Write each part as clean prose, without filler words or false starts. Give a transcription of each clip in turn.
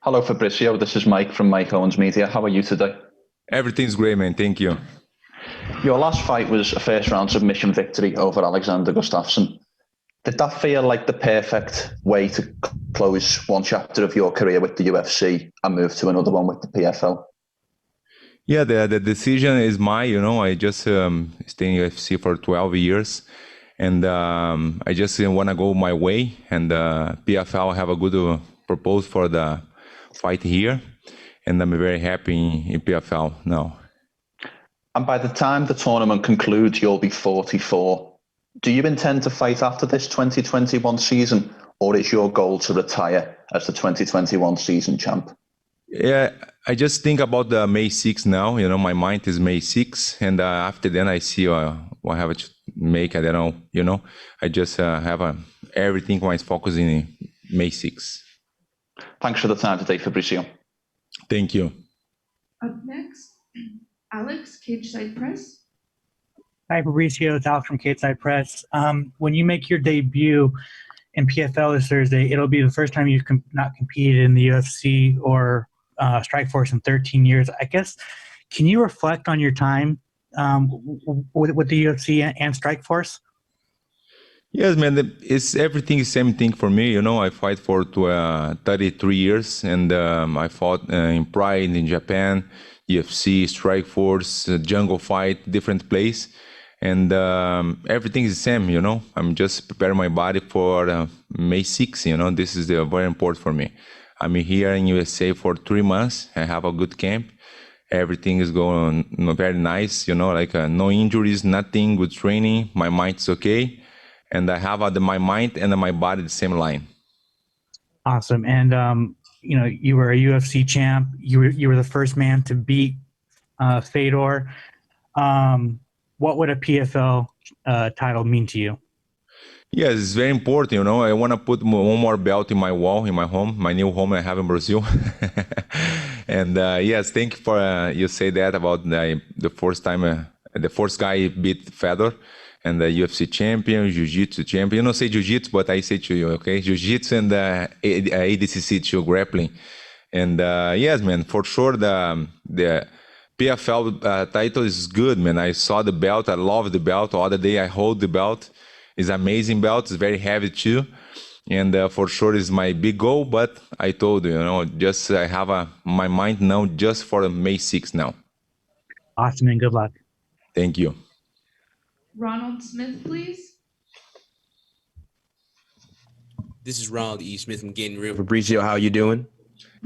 Hello, Fabricio. This is Mike from MyMMANews Media. How are you today? Everything's great, man. Thank you. Your last fight was a first round submission victory over Alexander Gustafsson. Did that feel like the perfect way to close one chapter of your career with the UFC and move to another one with the PFL? Yeah, the decision is mine. I just stay in UFC for 12 years, and I just want to go my way. And PFL have a good proposal for the fight here, and I'm very happy in PFL now. And by the time the tournament concludes, you'll be 44. Do you intend to fight after this 2021 season, or is your goal to retire as the 2021 season champ? Yeah, I just think about the May 6th now. My mind is May 6th, and after then I see what I have to make. I don't know. I just have everything my focus in May 6th. Thanks for the time today, Fabricio. Thank you. Up next, Alex, Cage Side Press. Hi, Fabricio. It's Alex from Cage Side Press. When you make your debut in PFL this Thursday, it'll be the first time you've not competed in the UFC or Strikeforce in 13 years. I guess, can you reflect on your time with the UFC and Strikeforce? Yes, man. It's everything is same thing for me. I fight for 33 years, and I fought in Pride in Japan, UFC, Strikeforce, Jungle Fight, different place, and everything is the same. I'm just preparing my body for May 6th. This is very important for me. I'm here in USA for 3 months. I have a good camp. Everything is going very nice. No injuries, nothing. Good training. My mind's okay. And I have my mind and my body the same line. Awesome. And you were a UFC champ. You were the first man to beat Fedor. What would a PFL title mean to you? Yes, it's very important. I want to put one more belt in my wall in my home, my new home I have in Brazil. And yes, thank you for you say that about the first time the first guy beat Fedor. And the UFC champion, Jiu-Jitsu champion. You don't say Jiu-Jitsu, but I say to you, okay? Jiu-Jitsu and ADCC too, grappling. And yes, man, for sure the PFL title is good, man. I saw the belt. I love the belt. The other day I hold the belt. It's amazing belt. It's very heavy too. And for sure is my big goal. But I told you, just I have my mind now just for May 6th now. Awesome, and good luck. Thank you. Ronald Smith, please. This is Ronald E. Smith from Getting Real. Fabricio, how you doing?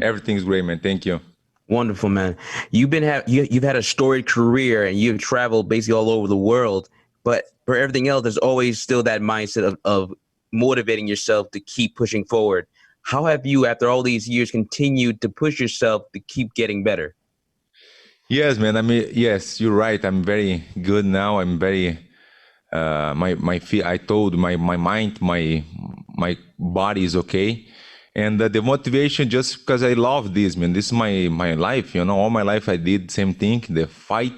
Everything's great, man. Thank you. Wonderful, man. You've had a storied career and you've traveled basically all over the world. But for everything else, there's always still that mindset of motivating yourself to keep pushing forward. How have you, after all these years, continued to push yourself to keep getting better? Yes, man. I mean, yes, you're right. I'm very good now. I'm very my feet. I told my mind, my body is okay, and the motivation just because I love this, man. This is my life. All my life I did same thing. The fight.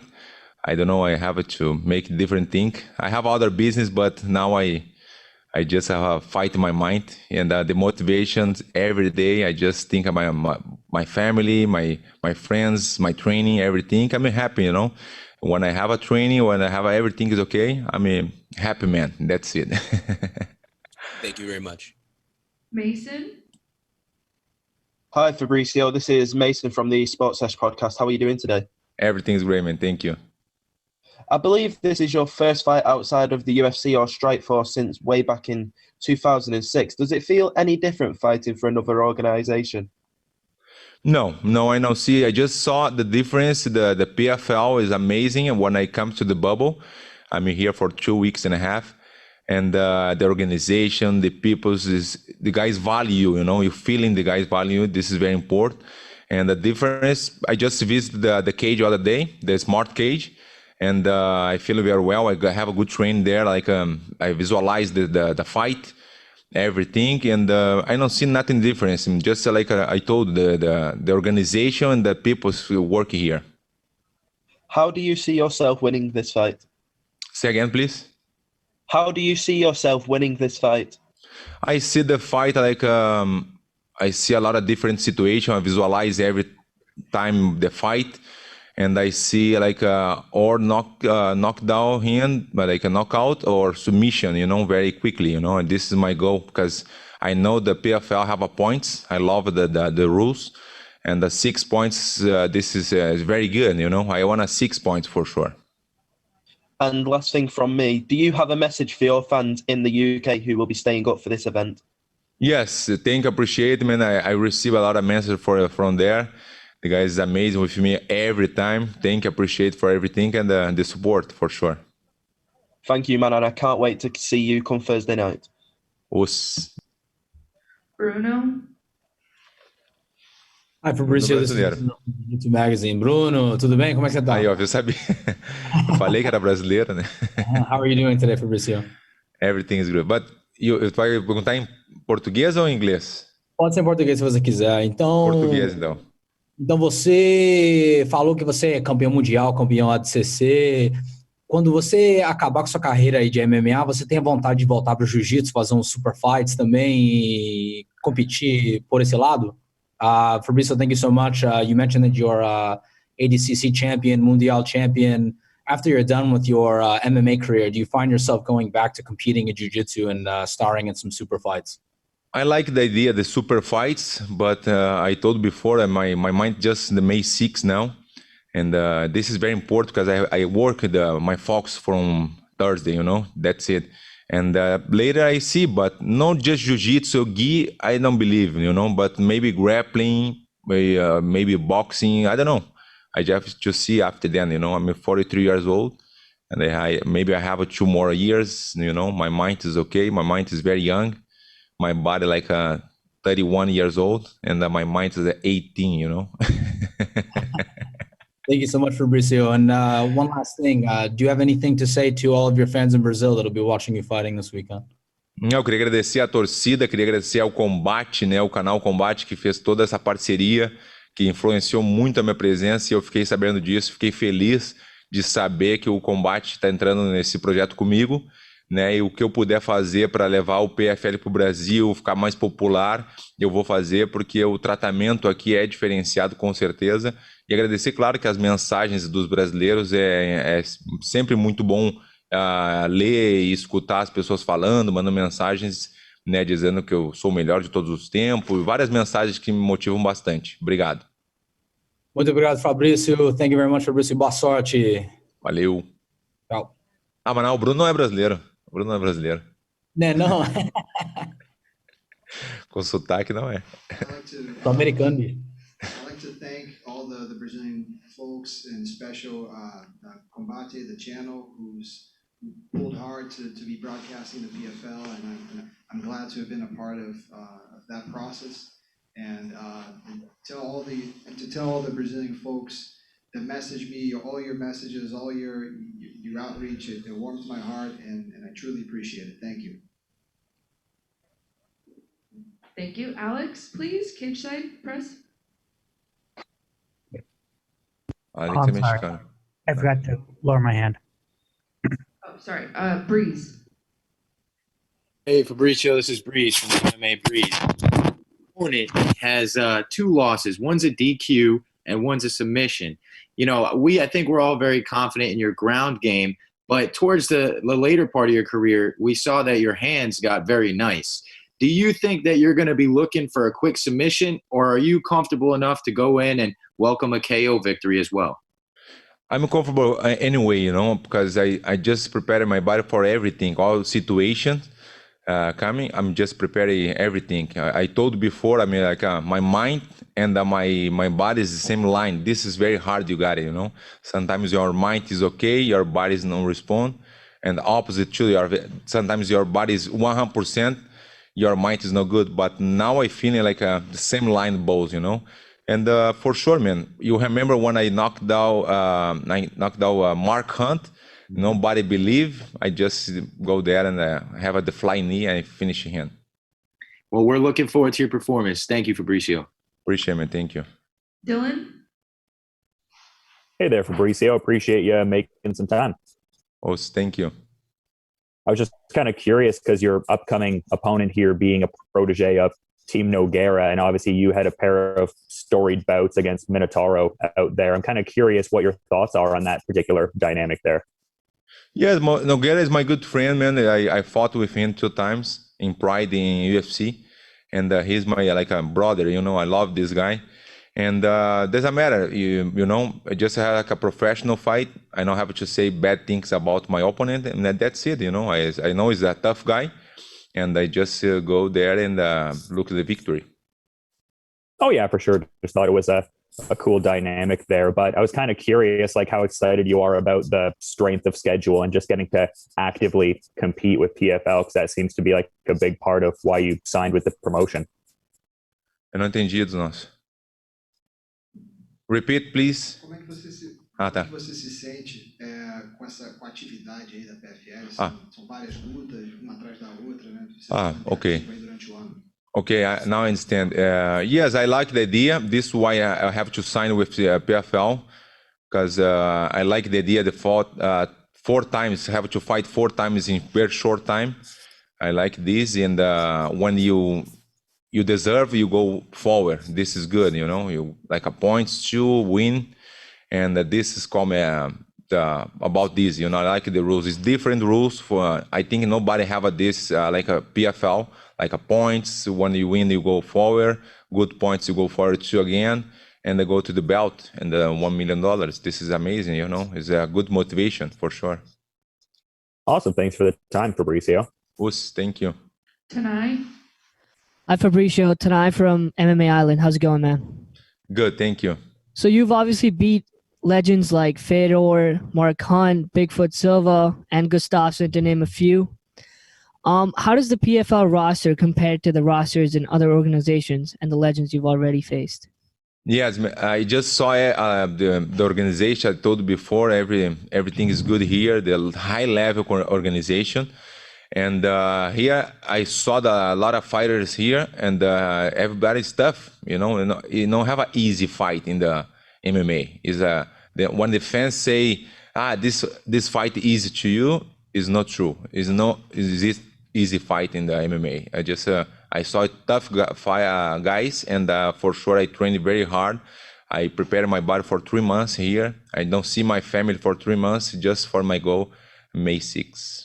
I don't know. I have to make different thing. I have other business, but now I just have a fight in my mind, and the motivations every day. I just think about my family, my friends, my training, everything. I'm happy, When I have a training, when I have everything is okay, I'm a happy man. That's it. Thank you very much. Mason. Hi, Fabricio. This is Mason from the Sports Sesh podcast. How are you doing today? Everything's great, man. Thank you. I believe this is your first fight outside of the UFC or Strikeforce since way back in 2006. Does it feel any different fighting for another organization? No, I know. See, I just saw the difference. The PFL is amazing. And when I come to the bubble, I'm here for 2 weeks and a half. And the organization, the the guys value, you feeling the guys value. This is very important. And the difference, I just visited the cage the other day, the smart cage. And I feel very well. I have a good training there. I visualize the fight, everything, and I don't see nothing different. Just like I told the organization and the people working here. How do you see yourself winning this fight? Say again, please. How do you see yourself winning this fight? I see the fight like I see a lot of different situations. I visualize every time the fight, and I see like or knockdown hand, but like a knockout or submission, very quickly, and this is my goal because I know the PFL have a points. I love the rules, and the 6 points, this is very good, I want a 6 points for sure. And last thing from me, do you have a message for your fans in the UK who will be staying up for this event? Yes, thank you, appreciate, man. I receive a lot of messages from there. The guy is amazing with me every time. Thank you, appreciate for everything and the support for sure. Thank you, man, and I can't wait to see you come Thursday night. Os Bruno. Hi, Fabricio. This is brasileiro. YouTube Magazine. Bruno, tudo bem? Como é que você tá? Aí, ó, eu sabia. Eu falei que era brasileiro, né? How are you doing today, Fabricio? Everything is good. But tu vai perguntar em português ou em inglês? Pode ser em português se você quiser. Então, Português, então. Então você falou que você é campeão mundial, campeão ADCC. Quando você acabar com sua carreira aí de MMA, você tem a vontade de voltar para o jiu-jitsu, fazer uns super fights também e competir por esse lado? Fabricio, thank you so much. You mentioned that you're ADCC champion, Mundial champion. After you're done with your MMA career, do you find yourself going back to competing in jiu-jitsu and starring in some super fights? I like the idea, the super fights, but I told before my mind just the May 6 now. And this is very important because I work my focus from Thursday, that's it. And later I see, but not just jiu-jitsu, gi, I don't believe, but maybe grappling, maybe boxing, I don't know. I just to see after then, I'm 43 years old and maybe I have 2 more years, my mind is okay. My mind is very young. My body like 31 years old and my mind is 18, Thank you so much, Fabricio. And one last thing, do you have anything to say to all of your fans in Brazil that'll be watching you fighting this weekend? Eu queria agradecer a torcida, queria agradecer ao Combate, o canal Combate que fez toda essa parceria, que influenciou muito a minha presença e eu fiquei sabendo disso, fiquei feliz de saber que o Combate está entrando nesse projeto comigo. E o que eu puder fazer para levar o PFL para o Brasil, ficar mais popular, eu vou fazer, porque o tratamento aqui é diferenciado, com certeza. E agradecer, claro, que as mensagens dos brasileiros é sempre muito bom ler e escutar as pessoas falando, mandando mensagens, dizendo que eu sou o melhor de todos os tempos, várias mensagens que me motivam bastante. Obrigado. Muito obrigado, Fabricio. Thank you very much, Fabricio. Boa sorte. Valeu. Tchau. Mas não, o Bruno não é brasileiro. O Bruno não é brasileiro. Não. Com sotaque não é. Sou americano. I'd like to thank all the Brazilian folks, and special Combate, the channel, who pulled hard to be broadcasting the PFL, and I'm glad to have been a part of that process. And tell all the Brazilian folks that message me, all your messages, all your outreach, it warms my heart, and I truly appreciate it. Thank you. Thank you. Alex, please, cage side press. I'm sorry. I forgot to lower my hand. Oh, sorry. Breeze. Hey, Fabricio, this is Breeze from MMA Breeze. Opponent has 2 losses. One's a DQ and one's a submission. I think we're all very confident in your ground game, but towards the later part of your career, we saw that your hands got very nice. Do you think that you're going to be looking for a quick submission, or are you comfortable enough to go in and welcome a KO victory as well? I'm comfortable anyway, because I just prepared my body for everything, all situations coming. I'm just preparing everything. I told before, my mind and my body is the same line. This is very hard, you got it, Sometimes your mind is okay, your body is no respond. And opposite too, sometimes your body is 100%, your mind is no good. But now I feel like the same line both, And for sure, man, you remember when I knocked out Mark Hunt? Nobody believe. I just go there and have the flying knee and finish him. Well, we're looking forward to your performance. Thank you, Fabricio. Appreciate it, man. Thank you. Dylan. Hey there, Fabricio. Appreciate you making some time. Oh, thank you. I was just kind of curious because your upcoming opponent here being a protege of Team Nogueira, and obviously you had a pair of storied bouts against Minotauro out there. I'm kind of curious what your thoughts are on that particular dynamic there. Yes, Nogueira is my good friend, man. I fought with him 2 times in Pride in UFC, and he's my like a brother. You know, I love this guy, and doesn't matter. You know, I just had like a professional fight. I don't have to say bad things about my opponent, and that's it. You know, I know he's a tough guy, and I just go there and look at the victory. Oh yeah, for sure. Just thought it was a cool dynamic there. But I was kind of curious, like how excited you are about the strength of schedule and just getting to actively compete with PFL, because that seems to be like a big part of why you signed with the promotion. Eu não entendi dos nossos. Repeat, please. Como é que você se, Ah, tá. como é que você se sente com a atividade aí da PFL? São várias lutas, uma atrás da outra, né? Você Okay. aí durante o ano. Okay, now I understand. Yes, I like the idea. This is why I have to sign with the PFL, because I like the idea. The fought 4 times, have to fight 4 times in very short time. I like this, and when you deserve, you go forward. This is good, you know. You like a points to win, and this is called about this. You know, I like the rules. It's different rules for. I think nobody have this like a PFL. Like a points, when you win, you go forward. Good points, you go forward 2 again, and they go to the belt and $1 million. This is amazing, you know. It's a good motivation for sure. Awesome. Thanks for the time, Fabricio. Thank you. Tanai. Hi, Fabricio. Tanai from MMA Island. How's it going, man? Good, thank you. So you've obviously beat legends like Fedor, Mark Hunt, Bigfoot Silva, and Gustafsson, to name a few. How does the PFL roster compare to the rosters in other organizations and the legends you've already faced? Yes, I just saw the organization. I told you before, everything is good here. The high level organization, and here I saw a lot of fighters here, and everybody's tough. You don't have an easy fight in the MMA. When the fans say, this fight easy to you, is not true. It's not easy fight in the MMA. I saw tough guys, and for sure I trained very hard. I prepared my body for 3 months here. I don't see my family for 3 months just for my goal, May 6th.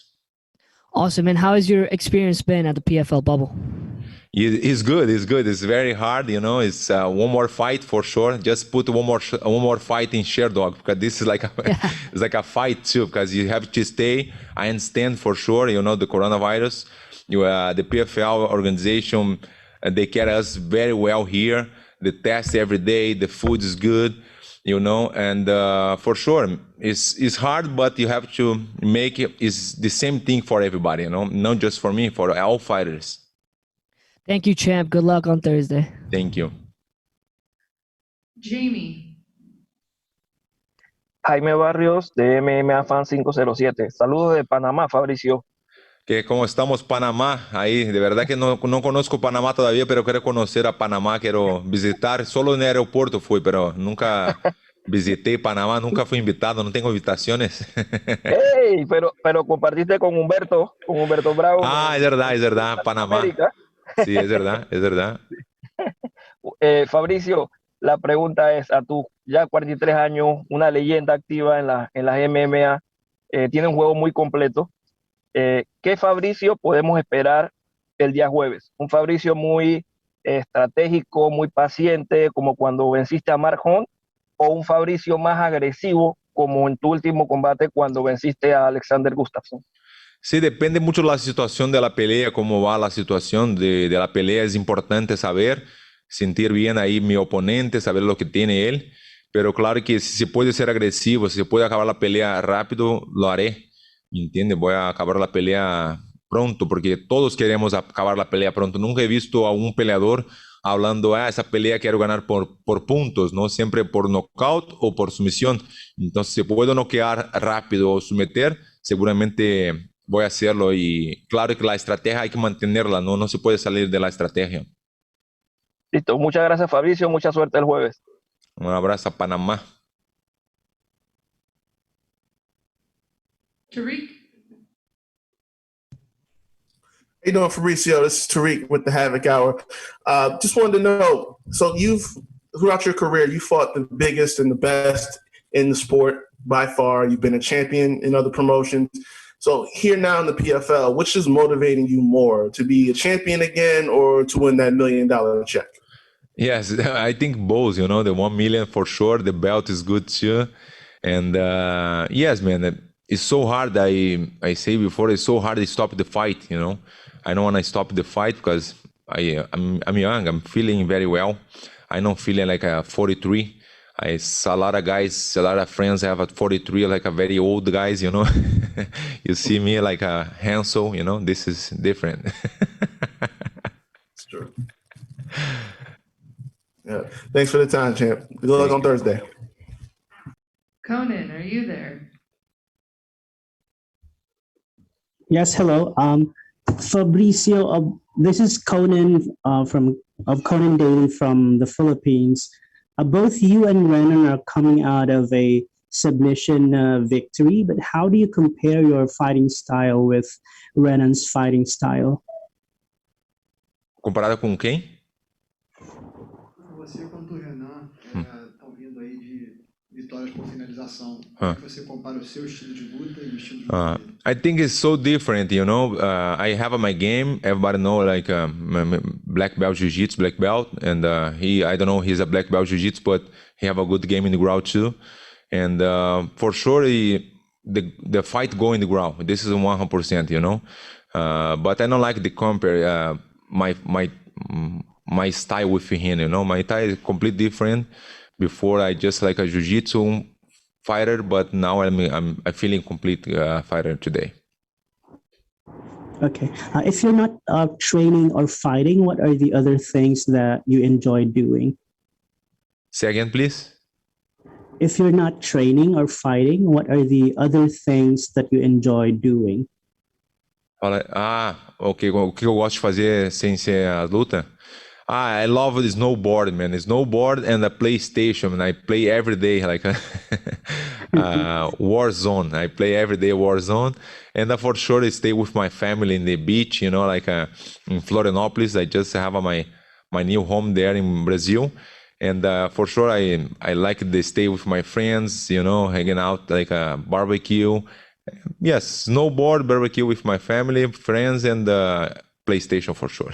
Awesome. And how has your experience been at the PFL bubble? It's good. It's good. It's very hard. You know, it's one more fight for sure. Just put one more fight in Sherdog, because this is like it's like a fight too, because you have to stay. I understand for sure. You know, the coronavirus. The PFL organization, they care us very well here. They test every day. The food is good. You know, and for sure it's hard, but you have to make it. It's the same thing for everybody. You know, not just for me, for all fighters. Thank you, champ. Good luck on Thursday. Thank you. Jamie. Jaime Barrios de MMA Fan 507. Saludos de Panamá, Fabricio. ¿Cómo estamos, Panamá? Ahí, de verdad que no conozco Panamá todavía, pero quiero conocer a Panamá, quiero visitar. Solo en el aeropuerto fui, pero nunca visité Panamá, nunca fui invitado, no tengo invitaciones. ¡Hey! Pero compartiste con Humberto Bravo. Es verdad, Panamá. América. Sí, es verdad. Fabricio, la pregunta es, a tus ya 43 años, una leyenda activa en las MMA, tiene un juego muy completo. ¿Qué Fabricio podemos esperar el día jueves? Un Fabricio muy estratégico, muy paciente, como cuando venciste a Mark Hunt, o un Fabricio más agresivo, como en tu último combate cuando venciste a Alexander Gustafsson. Sí, depende mucho de la situación de la pelea, cómo va la situación de la pelea. Es importante saber, sentir bien ahí mi oponente, saber lo que tiene él. Pero claro que si se puede ser agresivo, si se puede acabar la pelea rápido, lo haré. ¿Entiendes? Voy a acabar la pelea pronto, porque todos queremos acabar la pelea pronto. Nunca he visto a un peleador hablando, esa pelea quiero ganar por puntos, ¿no? Siempre por knockout o por sumisión. Entonces, si puedo noquear rápido o someter, seguramente voy a hacerlo. Y claro que la estrategia hay que mantenerla, no se puede salir de la estrategia. Listo, muchas gracias, Fabricio, mucha suerte el jueves. Un abrazo a Panamá. Tariq. you doing, Fabricio? This is Tariq with the Havoc Hour. Just wanted to know, so throughout your career, you fought the biggest and the best in the sport by far. You've been a champion in other promotions. So here now in the PFL, which is motivating you more, to be a champion again or to win that $1 million check? Yes, I think both, the 1 million for sure. The belt is good too. And yes, man, it's so hard. I say before, it's so hard to stop the fight, I don't want to stop the fight because I'm young. I'm feeling very well. I'm not feeling like a 43. I saw a lot of guys, a lot of friends have at 43, like a very old guys, You see me like a Hansel, this is different. It's true. Yeah. Thanks for the time, champ. Good luck on Thursday. Conan, are you there? Yes, hello. Fabricio, this is Conan of Conan Daily from the Philippines. Both you and Renan are coming out of a submission victory, but how do you compare your fighting style with Renan's fighting style? Comparada com quem? Você quanto o Renan estão vindo aí de vitórias por finalização. Como é que você compara o seu estilo de luta e o estilo de luta dele? I think it's so different, I have my game. Everybody know like black belt jiu-jitsu, black belt, and I don't know, he's a black belt jiu-jitsu, but he have a good game in the ground too. And for sure, the fight go in the ground. This is 100%, But I don't like to compare my style with him, My style is completely different. Before I just like a jiu-jitsu fighter, but now I'm feeling complete fighter today. Okay. If you're not training or fighting, what are the other things that you enjoy doing? Say again, please. If you're not training or fighting, what are the other things that you enjoy doing? Ok. O que eu gosto de fazer sem ser a luta? I love the snowboard, man. Snowboard and the PlayStation. And I play every day, like Warzone. I play every day Warzone. And for sure, I stay with my family in the beach, like in Florianopolis. I just have my new home there in Brazil. And for sure, I like to stay with my friends, hanging out, like a barbecue. Yes, snowboard, barbecue with my family, friends, and PlayStation for sure.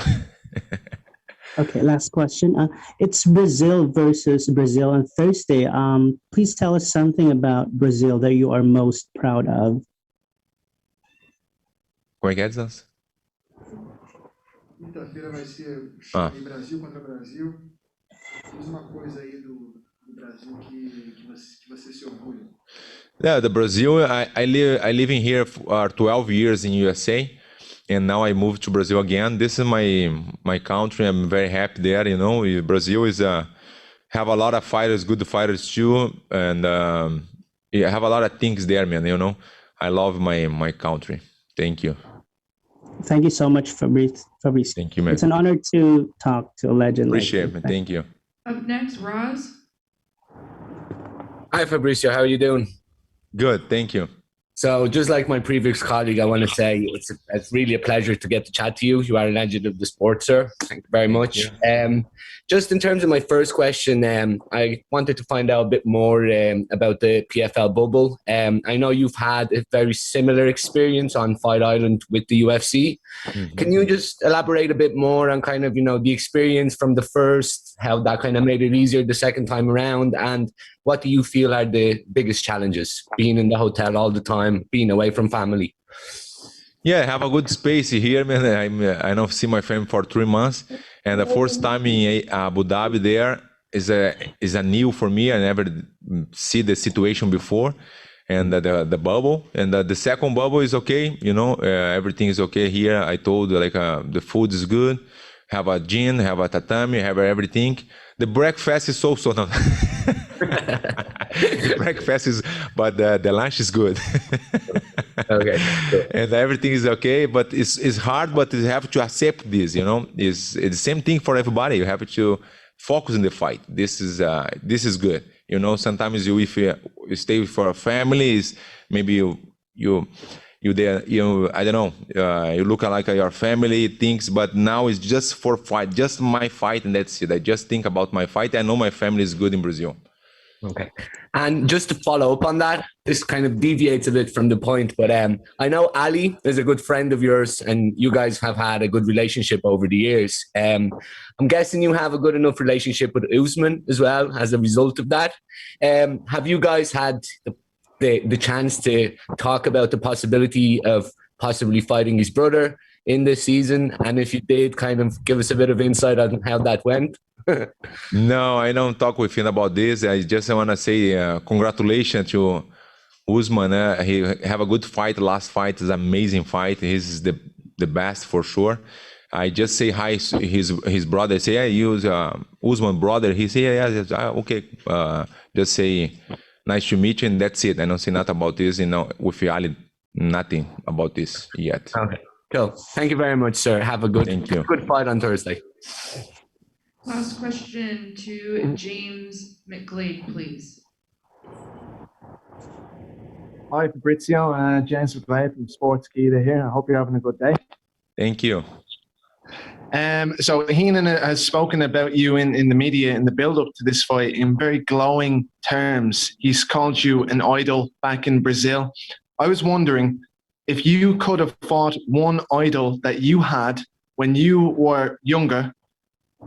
Okay, last question. It's Brazil versus Brazil on Thursday. Please tell us something about Brazil that you are most proud of. Como é que é, Zans? Quinta-feira vai ser Chile, Brasil contra Brasil. Diz uma coisa aí do Brasil que você se orgulha. Yeah, the Brazil. I live in here for 12 years in USA. And now I moved to Brazil again. This is my country. I'm very happy there. Brazil is have a lot of fighters, good fighters too, and I have a lot of things there, man. I love my country. Thank you. Thank you so much, Fabrice. Thank you, man. It's an honor to talk to a legend. Appreciate like it, man. Thank you. Up next, Roz. Hi, Fabricio. How are you doing? Good, thank you. So just like my previous colleague, I want to say it's really a pleasure to get to chat to you. You are a legend of the sport, sir. Thank you very much. Just in terms of my first question, I wanted to find out a bit more about the PFL bubble. I know you've had a very similar experience on Fight Island with the UFC. Mm-hmm. Can you just elaborate a bit more on kind of, the experience from the first, how that kind of made it easier the second time around, and what do you feel are the biggest challenges being in the hotel all the time, being away from family? Yeah, I have a good space here, man. I don't see my family for 3 months, and the first time in Abu Dhabi there is a new for me. I never see the situation before, and the bubble, and the second bubble is okay. Everything is okay here. I told the food is good. Have a gym, have a tatami, have everything. The breakfast is so no. The breakfast is, but the lunch is good. Okay. Cool. And everything is okay, but it's hard, but you have to accept this, It's the same thing for everybody. You have to focus on the fight. This is good. Sometimes if you stay for a family, maybe you you there, I don't know, you look like your family things, but now it's just for fight, just my fight, and that's it. I just think about my fight. I know my family is good in Brazil. Okay. And just to follow up on that, this kind of deviates a bit from the point, but I know Ali is a good friend of yours and you guys have had a good relationship over the years. I'm guessing you have a good enough relationship with Usman as well as a result of that. Have you guys had the chance to talk about the possibility of possibly fighting his brother in this season? And if you did, kind of give us a bit of insight on how that went. No, I don't talk with him about this. I just want to say congratulations to Usman. He have a good fight. Last fight is an amazing fight. He's the best for sure. I just say hi his brother. Say, hey, you Usman brother. He say, yeah, okay. Just say, nice to meet you, and that's it. I don't say nothing about this. With Ali, nothing about this yet. Okay, cool. Thank you very much, sir. Have a good fight on Thursday. Last question to James McGlade, please. Hi, Fabrizio. James McGlade from Sportskeeda here. I hope you're having a good day. Thank you. So Heenan has spoken about you in the media in the build-up to this fight in very glowing terms. He's called you an idol back in Brazil. I was wondering if you could have fought one idol that you had when you were younger,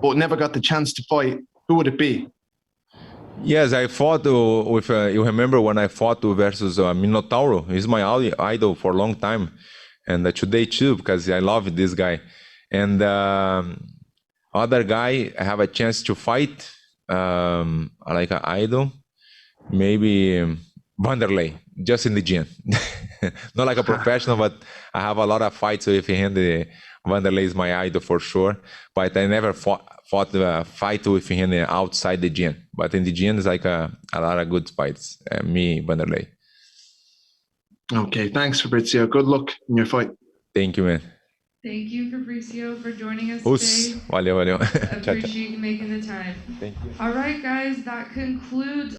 but never got the chance to fight, who would it be? Yes, I fought with. You remember when I fought versus Minotauro? He's my idol for a long time, and today too, because I love this guy. And other guy I have a chance to fight, like an idol, maybe Vanderlei, just in the gym. Not like a professional, but I have a lot of fights with him. Vanderlei is my idol for sure, but I never fought fight with him outside the gym. But in the gym, it's like a lot of good fights. Me, Vanderlei. Okay, thanks, Fabrizio. Good luck in your fight. Thank you, man. Thank you, Fabricio, for joining us Us. today. Valeu. Appreciate you making the time. Thank you. All right, guys, that concludes